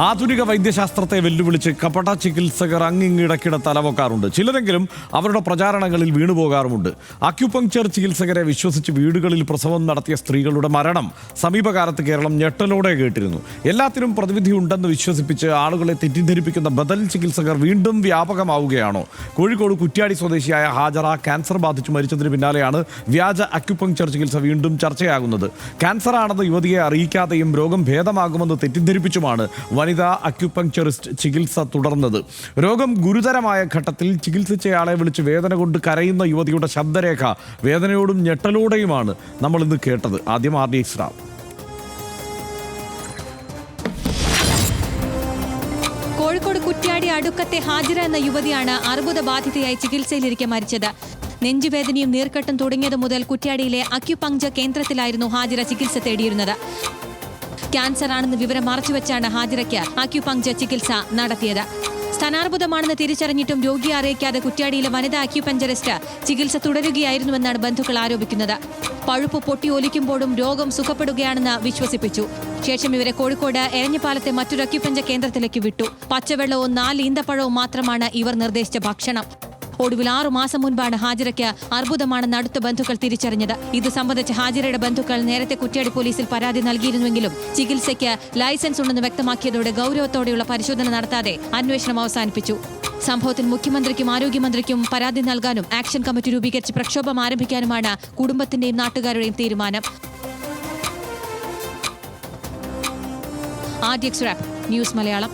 ആധുനിക വൈദ്യശാസ്ത്രത്തെ വെല്ലുവിളിച്ച് കപട ചികിത്സകർ അങ്ങിങ്ങിടക്കിട തലവെക്കാറുണ്ട്. ചിലരെങ്കിലും അവരുടെ പ്രചാരണങ്ങളിൽ വീണുപോകാറുമുണ്ട്. അക്യുപങ്ക്ചർ ചികിത്സകരെ വിശ്വസിച്ച് വീടുകളിൽ പ്രസവം നടത്തിയ സ്ത്രീകളുടെ മരണം സമീപകാലത്ത് കേരളം ഞെട്ടലോടെ കേട്ടിരുന്നു. എല്ലാത്തിനും പ്രതിവിധിയുണ്ടെന്ന് വിശ്വസിപ്പിച്ച് ആളുകളെ തെറ്റിദ്ധരിപ്പിക്കുന്ന ബദൽ ചികിത്സകർ വീണ്ടും വ്യാപകമാവുകയാണോ? കോഴിക്കോട് കുറ്റ്യാടി സ്വദേശിയായ ഹാജറ ക്യാൻസർ ബാധിച്ചു മരിച്ചതിന് പിന്നാലെയാണ് വ്യാജ അക്യുപങ്ക്ചർ ചികിത്സ വീണ്ടും ചർച്ചയാകുന്നത്. ക്യാൻസറാണെന്ന് യുവതിയെ അറിയിക്കാതെയും രോഗം ഭേദമാകുമെന്ന് തെറ്റിദ്ധരിപ്പിച്ചുമാണ് വനിതാ അക്യുപങ്ക്ചറിസ്റ്റ് ചികിത്സ തുടർന്നത്. രോഗം ഗുരുതരമായ ഘട്ടത്തിൽ ചികിത്സിച്ചയാളെ വിളിച്ച് വേദന കൊണ്ട് കരയുന്ന യുവതിയുടെ ശബ്ദരേഖ വേദനയോടും ഞെട്ടലോടെയുമാണ് നമ്മൾ ഇന്ന് കേട്ടത്. ആദ്യം RD റാം. കോഴിക്കോട് കുറ്റ്യാടി അടുക്കത്തെ ഹാജിറ എന്ന യുവതിയാണ് അർബുദബാധിതയായി ചികിത്സയിലിരിക്കെ മരിച്ചത്. നെഞ്ചുവേദനയും നീർക്കെട്ടും തുടങ്ങിയത് മുതൽ കുറ്റ്യാടിയിലെ അക്യുപങ്ക്ചർ കേന്ദ്രത്തിലായിരുന്നു ഹാജിറ ചികിത്സ തേടിയിരുന്നത്. ക്യാൻസർ ആണെന്ന് വിവരം മറച്ചുവെച്ചാണ് ഹാജിറയ്ക്ക് അക്യുപങ്ക്ചർ ചികിത്സ നടത്തിയത്. സ്ഥാനാർബുദമാണെന്ന് തിരിച്ചറിഞ്ഞിട്ടും രോഗിയെ അറിയിക്കാതെ കുറ്റ്യാടിയിലെ വനിതാ അക്യുപങ്ക്ചറിസ്റ്റ് ചികിത്സ തുടരുകയായിരുന്നുവെന്നാണ് ബന്ധുക്കൾ ആരോപിക്കുന്നത്. പഴുപ്പ് പൊട്ടിയൊലിക്കുമ്പോഴും രോഗം സുഖപ്പെടുകയാണെന്ന് വിശ്വസിപ്പിച്ചു. ശേഷം ഇവരെ കോഴിക്കോട് എരഞ്ഞിപ്പാലത്തെ മറ്റൊരു അക്യുപങ്ക്ചർ കേന്ദ്രത്തിലേക്ക് വിട്ടു. പച്ചവെള്ളവും 4 ഈന്തപ്പഴവും മാത്രമാണ് ഇവർ നിർദ്ദേശിച്ച ഭക്ഷണം. ഒടുവിൽ 6 മാസം മുൻപാണ് ഹാജിറയ്ക്ക് അർബുദമാണെന്ന് അടുത്ത ബന്ധുക്കൾ തിരിച്ചറിഞ്ഞത്. ഇത് സംബന്ധിച്ച് ഹാജിറയുടെ ബന്ധുക്കൾ നേരത്തെ കുറ്റ്യാടി പോലീസിൽ പരാതി നൽകിയിരുന്നുവെങ്കിലും ചികിത്സയ്ക്ക് ലൈസൻസ് ഉണ്ടെന്ന് വ്യക്തമാക്കിയതോടെ ഗൗരവത്തോടെയുള്ള പരിശോധന നടത്താതെ അന്വേഷണം അവസാനിപ്പിച്ചു. സംഭവത്തിൽ മുഖ്യമന്ത്രിക്കും ആരോഗ്യമന്ത്രിക്കും പരാതി നൽകാനും ആക്ഷൻ കമ്മിറ്റി രൂപീകരിച്ച് പ്രക്ഷോഭം ആരംഭിക്കാനുമാണ് കുടുംബത്തിന്റെയും നാട്ടുകാരുടെയും തീരുമാനം. RDX rap news Malayalam.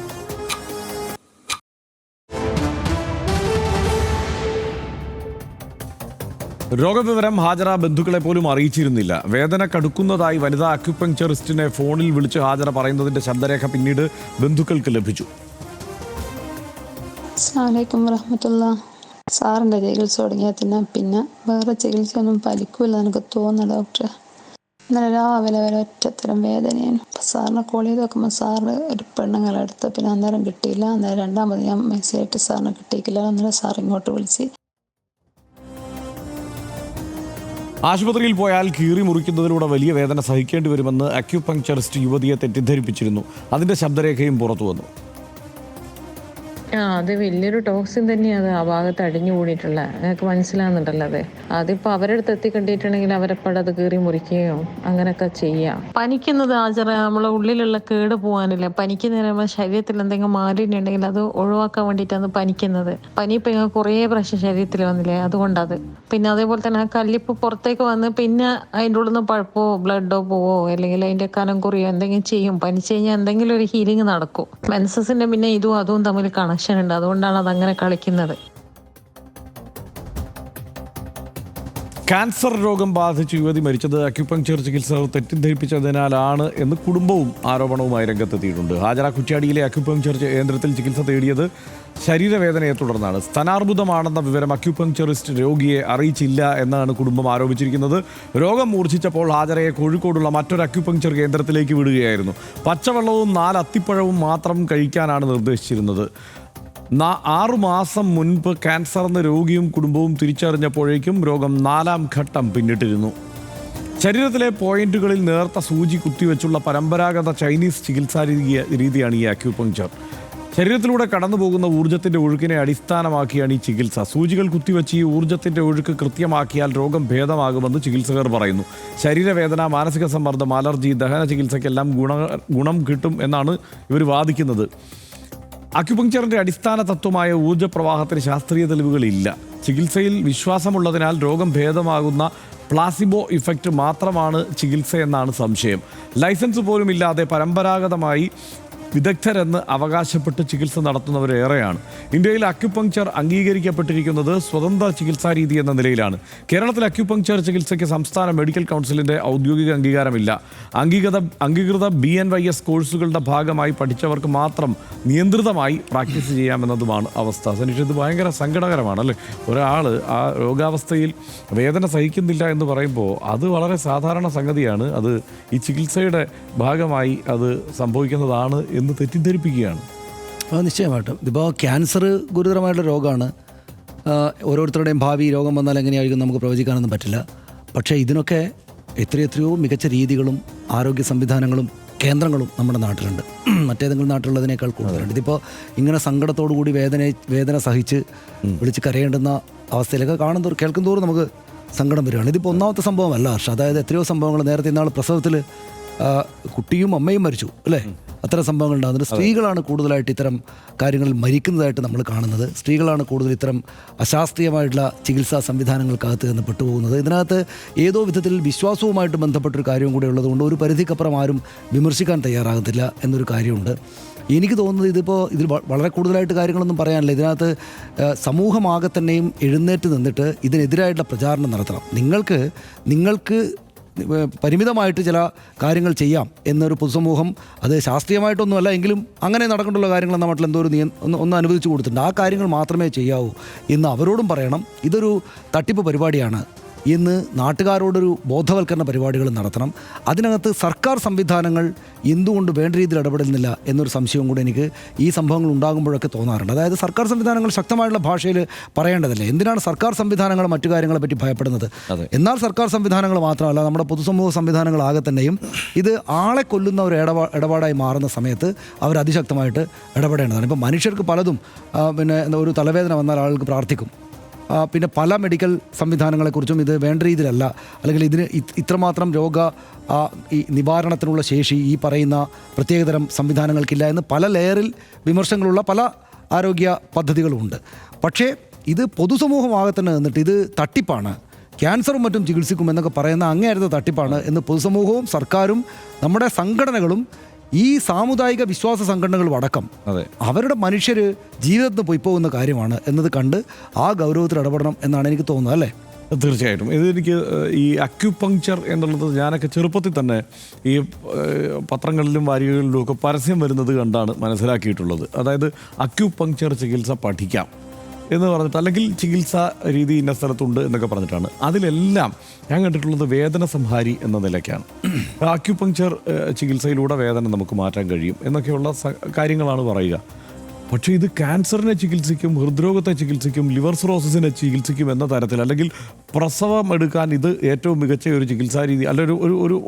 രോഗവിവരം ഹാജറ ബന്ധുക്കളെ പോലും അറിയിച്ചിരുന്നില്ല. വേദന കടുക്കുന്നതായി വനിതാ അക്യുപങ്ക്ചറിസ്റ്റിനെ ഫോണിൽ വിളിച്ച് ഹാജറ പറയുന്നതിന്റെ ശബ്ദരേഖ പിന്നീട് ബന്ധുക്കൾക്ക് ലഭിച്ചു. അസ്സലാമലൈക്കും വറഹ്മത്തുള്ളാഹി. സാറിൻ്റെ ചികിത്സ തുടങ്ങിയാൽ പിന്നെ വേറെ ചികിത്സ ഒന്നും ഫലിക്കൂല എനിക്ക് തോന്നുന്നു ഡോക്ടറെ. ഇന്നലെ രാവിലെ വരെ ഒറ്റത്തരം വേദനയാണ്. സാറിനെ കോൾ ചെയ്ത് നോക്കുമ്പോൾ സാറ് ഒരു പെണ്ണുങ്ങളെടുത്ത് പിന്നെ അന്നേരം കിട്ടിയില്ല. അന്നേരം രണ്ടാമത് ഞാൻ മെസ്സേജ് ഇട്ട് സാറിനെ കിട്ടിയില്ല. അന്നേരം സാർ ഇങ്ങോട്ട് വിളിച്ച് ആശുപത്രിയിൽ പോയാൽ കീറി മുറിക്കുന്നതിലൂടെ വലിയ വേദന സഹിക്കേണ്ടി വരുമെന്ന് അക്യുപങ്ക്ചറിസ്റ്റ് യുവതിയെ തെറ്റിദ്ധരിപ്പിച്ചിരുന്നു. അതിന്റെ ശബ്ദരേഖയും പുറത്തു വന്നു. അത് വലിയൊരു ടോക്സിൻ തന്നെയാണ് ആ ഭാഗത്ത് അടിഞ്ഞു കൂടിയിട്ടുള്ള. എനിക്ക് മനസ്സിലാകുന്നുണ്ടല്ലോ. അതിപ്പോ അവരെടുത്ത് എത്തിക്കണ്ടിട്ടുണ്ടെങ്കിൽ അവരെപ്പോഴും അത് കീറി മുറിക്കുകയോ അങ്ങനെയൊക്കെ ചെയ്യാം. പനിക്കുന്നത് ആചാര നമ്മളെ ഉള്ളിലുള്ള കേട് പോകാനില്ല. പനിക്കുന്ന നമ്മുടെ ശരീരത്തിൽ എന്തെങ്കിലും മാലിന്യം ഉണ്ടെങ്കിൽ അത് ഒഴിവാക്കാൻ വേണ്ടിയിട്ടാണ് പനിക്കുന്നത്. പനി ഇപ്പൊ കുറേ പ്രാവശ്യം ശരീരത്തിൽ വന്നില്ലേ, അതുകൊണ്ടത്. പിന്നെ അതേപോലെ തന്നെ ആ കല്ലിപ്പ് പുറത്തേക്ക് വന്ന് പിന്നെ അതിൻ്റെ ഉള്ളിൽ നിന്ന് പഴുപ്പോ ബ്ലഡോ പോവോ അല്ലെങ്കിൽ അതിന്റെ കനം കുറിയോ എന്തെങ്കിലും ചെയ്യും. പനിച്ചു കഴിഞ്ഞാൽ എന്തെങ്കിലും ഒരു ഹീലിംഗ് നടക്കും. മെൻസസിന്റെ പിന്നെ ഇതും അതും തമ്മിൽ കണക്ഷൻ ഉണ്ട്. അതുകൊണ്ടാണ് അതങ്ങനെ കളിക്കുന്നത്. ക്യാൻസർ രോഗം ബാധിച്ച് യുവതി മരിച്ചത് അക്യുപങ്ക്ചർ ചികിത്സകൾ തെറ്റിദ്ധരിപ്പിച്ചതിനാലാണ് എന്ന് കുടുംബവും ആരോപണവുമായി രംഗത്തെത്തിയിട്ടുണ്ട്. ഹാജറ കുറ്റ്യാടിയിലെ അക്യുപങ്ക്ചർ കേന്ദ്രത്തിൽ ചികിത്സ തേടിയത് ശരീരവേദനയെ തുടർന്നാണ്. സ്തനാർബുദമാണെന്ന വിവരം അക്യുപങ്ക്ചറിസ്റ്റ് രോഗിയെ അറിയിച്ചില്ല എന്നാണ് കുടുംബം ആരോപിച്ചിരിക്കുന്നത്. രോഗം മൂർച്ഛിച്ചപ്പോൾ ഹാജറയെ കോഴിക്കോടുള്ള മറ്റൊരു അക്യുപങ്ക്ചർ കേന്ദ്രത്തിലേക്ക് വിടുകയായിരുന്നു. പച്ചവെള്ളവും 4 അത്തിപ്പഴവും മാത്രം കഴിക്കാനാണ് നിർദ്ദേശിച്ചിരുന്നത്. 6 മാസം മുൻപ് ക്യാൻസർ എന്ന രോഗിയും കുടുംബവും തിരിച്ചറിഞ്ഞപ്പോഴേക്കും രോഗം 4ാം ഘട്ടം പിന്നിട്ടിരുന്നു. ശരീരത്തിലെ പോയിന്റുകളിൽ നേർത്ത സൂചി കുത്തിവെച്ചുള്ള പരമ്പരാഗത ചൈനീസ് ചികിത്സാ രീതിയാണ് ഈ അക്യുപങ്ക്ചർ. ശരീരത്തിലൂടെ കടന്നു പോകുന്ന ഊർജ്ജത്തിൻ്റെ ഒഴുക്കിനെ അടിസ്ഥാനമാക്കിയാണ് ഈ ചികിത്സ. സൂചികൾ കുത്തിവെച്ച് ഈ ഊർജ്ജത്തിൻ്റെ ഒഴുക്ക് കൃത്യമാക്കിയാൽ രോഗം ഭേദമാകുമെന്ന് ചികിത്സകർ പറയുന്നു. ശരീരവേദന, മാനസിക സമ്മർദ്ദം, അലർജി, ദഹന ചികിത്സയ്ക്കെല്ലാം ഗുണം കിട്ടും എന്നാണ് ഇവർ വാദിക്കുന്നത്. അക്യുപങ്ക്ചറിൻ്റെ അടിസ്ഥാന തത്വമായ ഊർജ്ജപ്രവാഹത്തിന് ശാസ്ത്രീയ തെളിവുകളില്ല. ചികിത്സയിൽ വിശ്വാസമുള്ളതിനാൽ രോഗം ഭേദമാകുന്ന പ്ലാസിബോ ഇഫക്റ്റ് മാത്രമാണ് ചികിത്സയെന്നാണ് സംശയം. ലൈസൻസ് പോലും ഇല്ലാതെ പരമ്പരാഗതമായി വിദഗ്ധരെന്ന് അവകാശപ്പെട്ട് ചികിത്സ നടത്തുന്നവരേറെയാണ്. ഇന്ത്യയിൽ അക്യുപങ്ക്ചർ അംഗീകരിക്കപ്പെട്ടിരിക്കുന്നത് സ്വതന്ത്ര ചികിത്സാ രീതി എന്ന നിലയിലാണ്. കേരളത്തിൽ അക്യുപങ്ക്ചർ ചികിത്സയ്ക്ക് സംസ്ഥാന മെഡിക്കൽ കൗൺസിലിൻ്റെ ഔദ്യോഗിക അംഗീകാരമില്ല. അംഗീകൃത BNYS കോഴ്സുകളുടെ ഭാഗമായി പഠിച്ചവർക്ക് മാത്രം നിയന്ത്രിതമായി പ്രാക്ടീസ് ചെയ്യാമെന്നതുമാണ് അവസ്ഥ. സനീഷ്, ഇത് ഭയങ്കര സങ്കടകരമാണ് അല്ലേ? ഒരാൾ ആ രോഗാവസ്ഥയിൽ വേദന സഹിക്കുന്നില്ല എന്ന് പറയുമ്പോൾ അത് വളരെ സാധാരണ സംഗതിയാണ്. അത് ഈ ചികിത്സയുടെ ഭാഗമായി അത് സംഭവിക്കുന്നതാണ് എന്ന് തെറ്റിദ്ധരിപ്പിക്കുകയാണ്. നിശ്ചയമായിട്ടും ഇതിപ്പോൾ ക്യാൻസർ ഗുരുതരമായിട്ടുള്ള രോഗമാണ്. ഓരോരുത്തരുടെയും ഭാവി രോഗം വന്നാൽ എങ്ങനെയായിരിക്കും നമുക്ക് പ്രവചിക്കാനൊന്നും പറ്റില്ല. പക്ഷേ ഇതിനൊക്കെ എത്രയോ മികച്ച രീതികളും ആരോഗ്യ സംവിധാനങ്ങളും കേന്ദ്രങ്ങളും നമ്മുടെ നാട്ടിലുണ്ട്. മറ്റേതെങ്കിലും നാട്ടിലുള്ളതിനേക്കാൾ കൂടുതലുണ്ട്. ഇതിപ്പോൾ ഇങ്ങനെ സങ്കടത്തോടു കൂടി വേദന സഹിച്ച് വിളിച്ച് കരയേണ്ടുന്ന അവസ്ഥയിലൊക്കെ കേൾക്കുന്തോറും നമുക്ക് സങ്കടം വരികയാണ്. ഇതിപ്പോൾ ഒന്നാമത്തെ സംഭവമല്ല ഹർഷ. അതായത് എത്രയോ സംഭവങ്ങൾ നേരത്തെ ഇന്നാൾ പ്രസവത്തിൽ കുട്ടിയും അമ്മയും മരിച്ചു അല്ലേ, അത്തരം സംഭവങ്ങൾ ഉണ്ടാകുന്നത്. സ്ത്രീകളാണ് കൂടുതലായിട്ട് ഇത്തരം കാര്യങ്ങളിൽ മരിക്കുന്നതായിട്ട് നമ്മൾ കാണുന്നത്. സ്ത്രീകളാണ് കൂടുതൽ ഇത്തരം അശാസ്ത്രീയമായിട്ടുള്ള ചികിത്സാ സംവിധാനങ്ങൾക്കകത്ത് നിന്ന് പെട്ടുപോകുന്നത്. ഇതിനകത്ത് ഏതോ വിധത്തിൽ വിശ്വാസവുമായിട്ട് ബന്ധപ്പെട്ടൊരു കാര്യവും കൂടെ ഉള്ളതുകൊണ്ട് ഒരു പരിധിക്കപ്പുറം ആരും വിമർശിക്കാൻ തയ്യാറാകത്തില്ല എന്നൊരു കാര്യമുണ്ട്. എനിക്ക് തോന്നുന്നത് ഇതിൽ വളരെ കൂടുതലായിട്ട് കാര്യങ്ങളൊന്നും പറയാനില്ല. ഇതിനകത്ത് സമൂഹമാകെ തന്നെയും എഴുന്നേറ്റ് നിന്നിട്ട് ഇതിനെതിരായിട്ടുള്ള പ്രചാരണം നടത്തണം. നിങ്ങൾക്ക് പരിമിതമായിട്ട് ചില കാര്യങ്ങൾ ചെയ്യാം എന്നൊരു പൊതുസമൂഹം, അത് ശാസ്ത്രീയമായിട്ടൊന്നുമല്ല എങ്കിലും അങ്ങനെ നടക്കേണ്ടുള്ള കാര്യങ്ങൾ നമ്മുടെ നാട്ടിൽ എന്തോ ഒന്ന് അനുവദിച്ചു കൊടുത്തിട്ടുണ്ട്. ആ കാര്യങ്ങൾ മാത്രമേ ചെയ്യാവൂ എന്ന് അവരോടും പറയണം. ഇതൊരു തട്ടിപ്പ് പരിപാടിയാണ് എന്ന് നാട്ടുകാരോടൊരു ബോധവൽക്കരണ പരിപാടികൾ നടത്തണം. അതിനകത്ത് സർക്കാർ സംവിധാനങ്ങൾ എന്തുകൊണ്ട് വേണ്ട രീതിയിൽ ഇടപെടുന്നില്ല എന്നൊരു സംശയവും കൂടെ എനിക്ക് ഈ സംഭവങ്ങൾ ഉണ്ടാകുമ്പോഴൊക്കെ തോന്നാറുണ്ട്. അതായത് സർക്കാർ സംവിധാനങ്ങൾ ശക്തമായിട്ടുള്ള ഭാഷയിൽ പറയേണ്ടതല്ലേ? എന്തിനാണ് സർക്കാർ സംവിധാനങ്ങൾ മറ്റു കാര്യങ്ങളെ പറ്റി ഭയപ്പെടുന്നത്? എന്നാൽ സർക്കാർ സംവിധാനങ്ങൾ മാത്രമല്ല, നമ്മുടെ പൊതുസമൂഹ സംവിധാനങ്ങളാകെ തന്നെയും ഇത് ആളെ കൊല്ലുന്ന ഒരു ഇടപാടായി മാറുന്ന സമയത്ത് അവർ അതിശക്തമായിട്ട് ഇടപെടേണ്ടതാണ്. ഇപ്പം മനുഷ്യർക്ക് പലതും പിന്നെ ഒരു തലവേദന വന്നാൽ ആൾക്ക് പ്രാർത്ഥിക്കും. പിന്നെ പല മെഡിക്കൽ സംവിധാനങ്ങളെക്കുറിച്ചും ഇത് വേണ്ട രീതിയിലല്ല, അല്ലെങ്കിൽ ഇതിന് ഇത്രമാത്രം ഈ നിവാരണത്തിനുള്ള ശേഷി ഈ പറയുന്ന പ്രത്യേകതരം സംവിധാനങ്ങൾക്കില്ല എന്ന് പല ലെയറിൽ വിമർശനങ്ങളുള്ള പല ആരോഗ്യ പദ്ധതികളുമുണ്ട്. പക്ഷേ ഇത് പൊതുസമൂഹമാകെ തന്നെ നിന്നിട്ട് ഇത് തട്ടിപ്പാണ്, ക്യാൻസറും മറ്റും ചികിത്സിക്കുമെന്നൊക്കെ പറയുന്ന അങ്ങേയറ്റത്തെ തട്ടിപ്പാണ് എന്ന് പൊതുസമൂഹവും സർക്കാരും നമ്മുടെ സംഘടനകളും ഈ സാമുദായിക വിശ്വാസ സംഘടനകളും അടക്കം അവരുടെ മനുഷ്യർ ജീവിതത്തിൽ പോയി പോകുന്ന കാര്യമാണ് എന്നത് കണ്ട് ആ ഗൗരവത്തിൽ ഇടപെടണം എന്നാണ് എനിക്ക് തോന്നുന്നത്, അല്ലേ? തീർച്ചയായിട്ടും. ഇതെനിക്ക് ഈ അക്യുപങ്ക്ചർ എന്നുള്ളത് ഞാനൊക്കെ ചെറുപ്പത്തിൽ തന്നെ ഈ പത്രങ്ങളിലും വാരികകളിലും ഒക്കെ പരസ്യം വരുന്നത് കണ്ടാണ് മനസ്സിലാക്കിയിട്ടുള്ളത്. അതായത് അക്യുപങ്ക്ചർ ചികിത്സ പഠിക്കാം എന്ന് പറഞ്ഞിട്ട്, അല്ലെങ്കിൽ ചികിത്സാ രീതി ഇന്ന സ്ഥലത്തുണ്ട് എന്നൊക്കെ പറഞ്ഞിട്ടാണ്. അതിലെല്ലാം ഞാൻ കണ്ടിട്ടുള്ളത് വേദന സംഹാരി എന്ന നിലയ്ക്കാണ്. അക്യുപങ്ക്ചർ ചികിത്സയിലൂടെ വേദന നമുക്ക് മാറ്റാൻ കഴിയും എന്നൊക്കെയുള്ള കാര്യങ്ങളാണ് പറയുക. പക്ഷേ ഇത് ക്യാൻസറിനെ ചികിത്സിക്കും, ഹൃദ്രോഗത്തെ ചികിത്സിക്കും, ലിവർ സിറോസിസിനെ ചികിത്സിക്കും എന്ന തരത്തിൽ, അല്ലെങ്കിൽ പ്രസവം എടുക്കാൻ ഇത് ഏറ്റവും മികച്ച ഒരു ചികിത്സാ രീതി അല്ല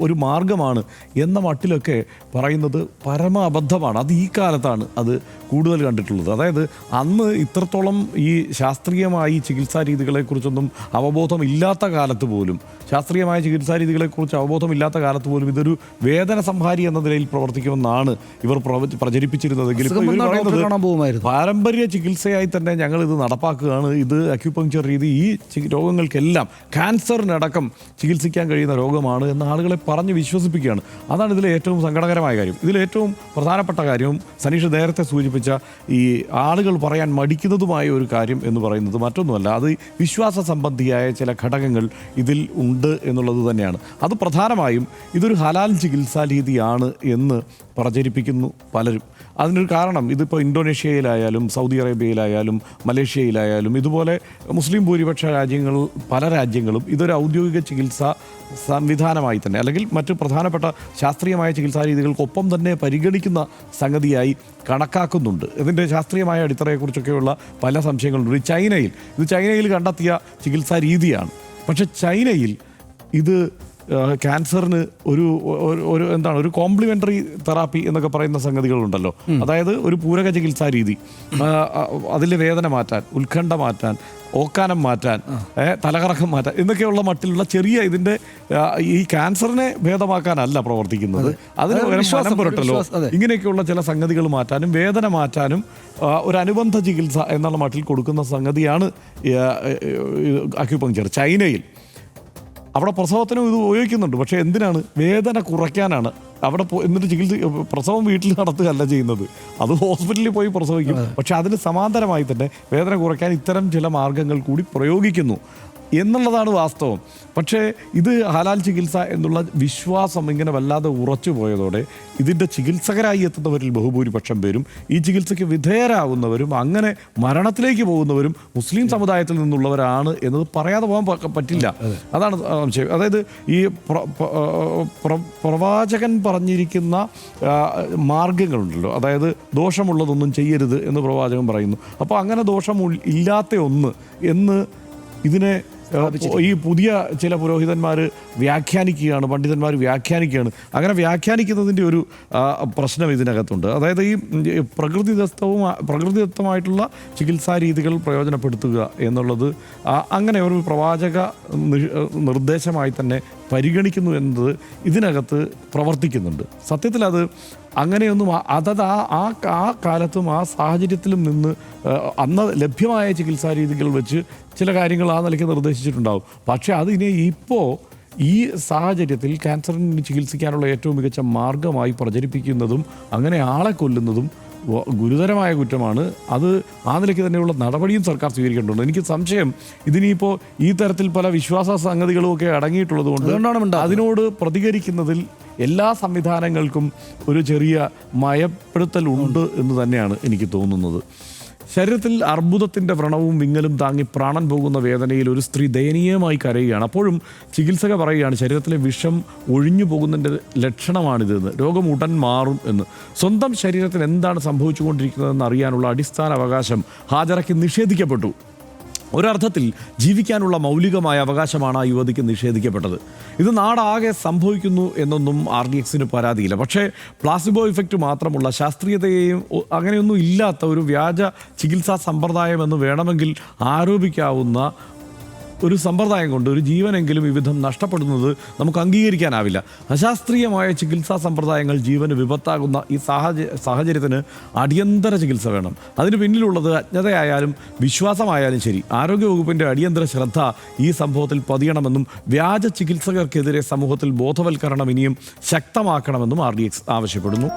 ഒരു മാർഗമാണ് എന്ന മട്ടിലൊക്കെ പറയുന്നത് പരമ അബദ്ധമാണ്. അത് ഈ കാലത്താണ് അത് കൂടുതൽ കണ്ടിട്ടുള്ളത്. അതായത് അന്ന് ഇത്രത്തോളം ഈ ശാസ്ത്രീയമായി ചികിത്സാ രീതികളെക്കുറിച്ചൊന്നും അവബോധമില്ലാത്ത കാലത്ത് പോലും, ശാസ്ത്രീയമായ ചികിത്സാ രീതികളെക്കുറിച്ച് അവബോധമില്ലാത്ത കാലത്ത് പോലും ഇതൊരു വേദന സംഹാരി എന്ന നിലയിൽ പ്രവർത്തിക്കുമെന്നാണ് ഇവർ പ്രചരിപ്പിച്ചിരുന്നതെങ്കിൽ പാരമ്പര്യ ചികിത്സയായി തന്നെ ഞങ്ങൾ ഇത് നടപ്പാക്കുകയാണ്. ഇത് അക്യുപങ്ക്ചർ രീതി ഈ രോഗങ്ങൾക്കെല്ലാം, ക്യാൻസറിനടക്കം ചികിത്സിക്കാൻ കഴിയുന്ന രോഗമാണ് എന്ന് ആളുകളെ പറഞ്ഞ് വിശ്വസിപ്പിക്കുകയാണ്. അതാണ് ഇതിലെ ഏറ്റവും സങ്കടകരമായ കാര്യം. ഇതിലേറ്റവും പ്രധാനപ്പെട്ട കാര്യവും സനീഷ് നേരത്തെ സൂചിപ്പിച്ച ഈ ആളുകൾ പറയാൻ മടിക്കുന്നതുമായ ഒരു കാര്യം എന്ന് പറയുന്നത് മറ്റൊന്നുമല്ല, അത് വിശ്വാസ സംബന്ധിയായ ചില ഘടകങ്ങൾ ഇതിൽ ഉണ്ട് എന്നുള്ളത് തന്നെയാണ്. അത് പ്രധാനമായും ഇതൊരു ഹലാൽ ചികിത്സാ രീതിയാണ് എന്ന് പ്രചരിപ്പിക്കുന്നു പലരും. അതിനൊരു കാരണം, ഇതിപ്പോൾ ഇന്തോനേഷ്യയിലായാലും സൗദി അറേബ്യയിലായാലും മലേഷ്യയിലായാലും ഇതുപോലെ മുസ്ലിം ഭൂരിപക്ഷ പല രാജ്യങ്ങളും ഇതൊരു ഔദ്യോഗിക ചികിത്സാ സംവിധാനമായി തന്നെ, അല്ലെങ്കിൽ മറ്റ് പ്രധാനപ്പെട്ട ശാസ്ത്രീയമായ ചികിത്സാ രീതികൾക്കൊപ്പം തന്നെ പരിഗണിക്കുന്ന സംഗതിയായി കണക്കാക്കുന്നുണ്ട്. ഇതിൻ്റെ ശാസ്ത്രീയമായ അടിത്തറയെക്കുറിച്ചൊക്കെയുള്ള പല സംശയങ്ങളുണ്ട്. ഇത് ചൈനയിൽ കണ്ടെത്തിയ ചികിത്സാ രീതിയാണ്. പക്ഷേ ചൈനയിൽ ഇത് ക്യാൻസറിന് ഒരു കോംപ്ലിമെൻ്ററി തെറാപ്പി എന്നൊക്കെ പറയുന്ന സംഗതികളുണ്ടല്ലോ. അതായത് ഒരു പൂരക ചികിത്സാ രീതി, അതിലെ വേദന മാറ്റാൻ, ഉത്കണ്ഠ മാറ്റാൻ, ഓക്കാനം മാറ്റാൻ, തലകറക്കം മാറ്റാൻ എന്നൊക്കെയുള്ള മട്ടിലുള്ള ചെറിയ ഇതിൻ്റെ ഈ ക്യാൻസറിനെ ഭേദമാക്കാനല്ല പ്രവർത്തിക്കുന്നത്. അതിന് മനം പുരട്ടലോ ഇങ്ങനെയൊക്കെയുള്ള ചില സംഗതികൾ മാറ്റാനും വേദന മാറ്റാനും ഒരു അനുബന്ധ ചികിത്സ എന്നുള്ള മട്ടിൽ കൊടുക്കുന്ന സംഗതിയാണ് അക്യുപങ്ക്ചർ. ചൈനയിൽ അവിടെ പ്രസവത്തിനും ഇത് ഉപയോഗിക്കുന്നുണ്ട്. പക്ഷേ എന്തിനാണ്? വേദന കുറയ്ക്കാനാണ്. അവിടെ എന്നിട്ട് പ്രസവം വീട്ടിൽ നടത്തുകയല്ല ചെയ്യുന്നത്, അത് ഹോസ്പിറ്റലിൽ പോയി പ്രസവിക്കും. പക്ഷെ അതിന് സമാന്തരമായി തന്നെ വേദന കുറയ്ക്കാൻ ഇത്തരം ചില മാർഗങ്ങൾ കൂടി പ്രയോഗിക്കുന്നു എന്നുള്ളതാണ് വാസ്തവം. പക്ഷേ ഇത് ഹലാൽ ചികിത്സ എന്നുള്ള വിശ്വാസം ഇങ്ങനെ വല്ലാതെ ഉറച്ചു പോയതോടെ ഇതിൻ്റെ ചികിത്സകരായി എത്തുന്നവരിൽ ബഹുഭൂരിപക്ഷം പേരും, ഈ ചികിത്സയ്ക്ക് വിധേയരാകുന്നവരും അങ്ങനെ മരണത്തിലേക്ക് പോകുന്നവരും മുസ്ലിം സമുദായത്തിൽ നിന്നുള്ളവരാണ് എന്നത് പറയാതെ പോകാൻ പറ്റില്ല. അതാണ് സംശയം. അതായത് ഈ പ്രവാചകൻ പറഞ്ഞിരിക്കുന്ന മാർഗങ്ങളുണ്ടല്ലോ, അതായത് ദോഷമുള്ളതൊന്നും ചെയ്യരുത് എന്ന് പ്രവാചകൻ പറയുന്നു. അപ്പോൾ അങ്ങനെ ദോഷം ഇല്ലാത്ത ഒന്ന് എന്ന് ഇതിനെ ഈ പുതിയ ചില പുരോഹിതന്മാർ വ്യാഖ്യാനിക്കുകയാണ്, പണ്ഡിതന്മാർ വ്യാഖ്യാനിക്കുകയാണ്. അങ്ങനെ വ്യാഖ്യാനിക്കുന്നതിൻ്റെ ഒരു പ്രശ്നം ഇതിനകത്തുണ്ട്. അതായത് ഈ പ്രകൃതിദത്തമായിട്ടുള്ള ചികിത്സാ രീതികൾ പ്രയോജനപ്പെടുത്തുക എന്നുള്ളത് അങ്ങനെ ഒരു പ്രവാചക നിർദ്ദേശമായി തന്നെ പരിഗണിക്കുന്നു എന്നത് ഇതിനകത്ത് പ്രവർത്തിക്കുന്നുണ്ട്. സത്യത്തിൽ അത് അങ്ങനെയൊന്നും അതത് ആ കാലത്തും ആ സാഹചര്യത്തിലും നിന്ന് അന്ന് ലഭ്യമായ ചികിത്സാ രീതികൾ വെച്ച് ചില കാര്യങ്ങൾ ആ നിലയ്ക്ക് നിർദ്ദേശിച്ചിട്ടുണ്ടാവും. പക്ഷേ അതിനെ ഇപ്പോൾ ഈ സാഹചര്യത്തിൽ ക്യാൻസറിന് ചികിത്സിക്കാനുള്ള ഏറ്റവും മികച്ച മാർഗമായി പ്രചരിപ്പിക്കുന്നതും അങ്ങനെ ആളെ കൊല്ലുന്നതും ഗുരുതരമായ കുറ്റമാണ്. അത് ആ നിലയ്ക്ക് തന്നെയുള്ള നടപടിയും സർക്കാർ സ്വീകരിക്കേണ്ടതുണ്ട്. എനിക്ക് സംശയം ഇതിനിപ്പോൾ ഈ തരത്തിൽ പല വിശ്വാസ സംഗതികളുമൊക്കെ അടങ്ങിയിട്ടുള്ളത് കൊണ്ട് അതിനോട് പ്രതികരിക്കുന്നതിൽ എല്ലാ സംവിധാനങ്ങൾക്കും ഒരു ചെറിയ മയപ്പെടുത്തലുണ്ട് എന്ന് തന്നെയാണ് എനിക്ക് തോന്നുന്നത്. ശരീരത്തിൽ അർബുദത്തിൻ്റെ വ്രണവും വിങ്ങലും താങ്ങി പ്രാണൻ പോകുന്ന വേദനയിൽ ഒരു സ്ത്രീ ദയനീയമായി കരയുകയാണ്. അപ്പോഴും ചികിത്സക പറയുകയാണ് ശരീരത്തിലെ വിഷം ഒഴിഞ്ഞു പോകുന്നതിൻ്റെ ലക്ഷണമാണിതെന്ന്, രോഗം ഉടൻ മാറും എന്ന്. സ്വന്തം ശരീരത്തിന് എന്താണ് സംഭവിച്ചുകൊണ്ടിരിക്കുന്നതെന്ന് അറിയാനുള്ള അടിസ്ഥാന അവകാശം ഹാജറയ്ക്ക് നിഷേധിക്കപ്പെട്ടു. ഒരർത്ഥത്തിൽ ജീവിക്കാനുള്ള മൗലികമായ അവകാശമാണ് ആ യുവതിക്ക് നിഷേധിക്കപ്പെട്ടത്. ഇത് നാടാകെ സംഭവിക്കുന്നു എന്നൊന്നും RDXന് പരാതിയില്ല. പക്ഷേ പ്ലാസിബോ ഇഫക്റ്റ് മാത്രമുള്ള ശാസ്ത്രീയതയെയും അങ്ങനെയൊന്നും ഇല്ലാത്ത ഒരു വ്യാജ ചികിത്സാ സമ്പ്രദായം എന്ന് വേണമെങ്കിൽ ആരോപിക്കാവുന്ന ഒരു സമ്പ്രദായം കൊണ്ട് ഒരു ജീവനെങ്കിലും വിവിധം നഷ്ടപ്പെടുന്നത് നമുക്ക് അംഗീകരിക്കാനാവില്ല. അശാസ്ത്രീയമായ ചികിത്സാ സമ്പ്രദായങ്ങൾ ജീവന് വിപത്താകുന്ന ഈ സാഹചര്യത്തിന് അടിയന്തര ചികിത്സ വേണം. അതിന് പിന്നിലുള്ളത് അജ്ഞതയായാലും വിശ്വാസമായാലും ശരി, ആരോഗ്യവകുപ്പിൻ്റെ അടിയന്തര ശ്രദ്ധ ഈ സംഭവത്തിൽ പതിയണമെന്നും വ്യാജ ചികിത്സകർക്കെതിരെ സമൂഹത്തിൽ ബോധവൽക്കരണം ഇനിയും ശക്തമാക്കണമെന്നും RDX ആവശ്യപ്പെടുന്നു.